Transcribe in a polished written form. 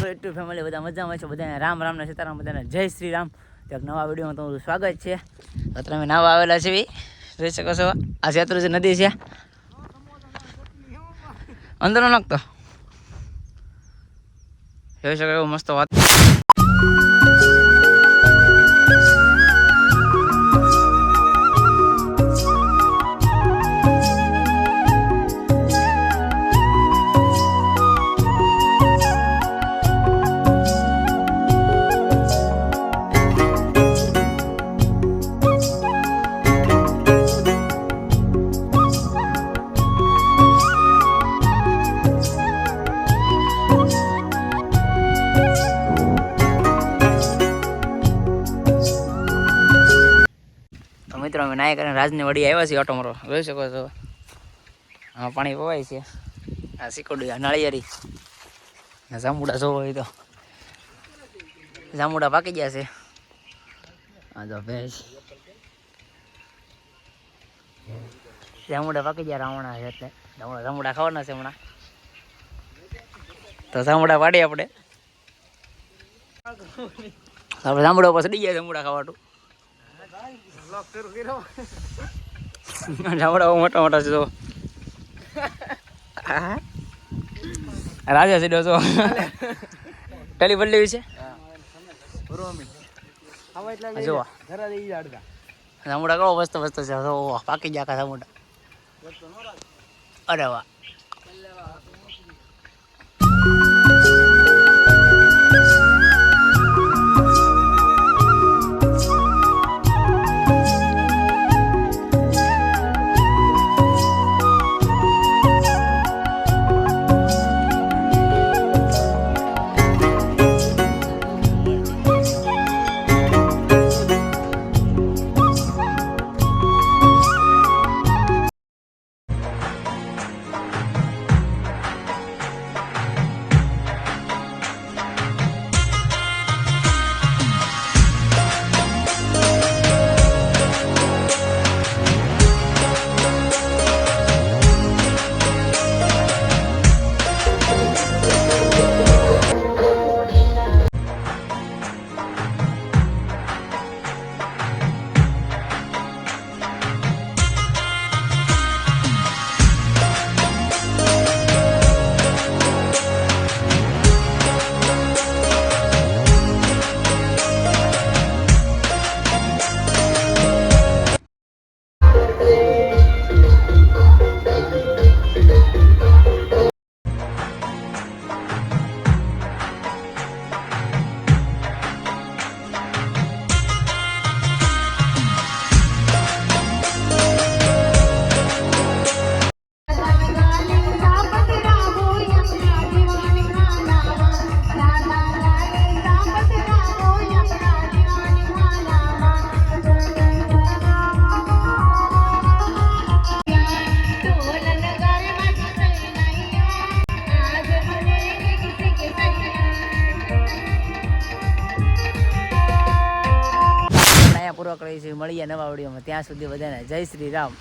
YouTube family બધા મજામાં છે, બધાને રામ રામ ને સીતારામ, બધાને જય શ્રી રામ. તો એક નવા વિડીયોમાં તમારું સ્વાગત છે. અત્યારે અમે નાવા આવેલા છીએ, જોઈ શકો છો. આ શેત્રુંજી નદી છે, અંદર ન નાખતો, જોઈ શકો એવું મસ્ત વાત. મિત્રો અમે નાય કરીને રાજની વડી આવ્યા છીએ, ઓટો મારો જોઈ શકો છો. હા, પાણી પવાય છે. આ સિકોડી, આ નાળિયેરી, જાંબુડા જોવો હોય તો જાંબુડા પાકી ગયા છે. હા તો ભેજ જાંબુડા પાકી ગયા, રાવણા છે એટલે જાંબુડા ખાવાના છે હમણાં. તો જાંબુડા પાડીએ આપણે જાંબુડા ઉપર ચડી ગયા જાંબુડા ખાવાનું. જાંબુડા મોટા મોટા છે. રાજા સીડો છો, ટેલી બદલી છે. જો જાંબુડા કહો મસ્ત મસ્ત છે. પાકી ગયા જાંબુડા. અરે વાહ. પૂરો કરી છે. મળીએ નવા વિડીયોમાં, ત્યાં સુધી બધાને જય શ્રી રામ.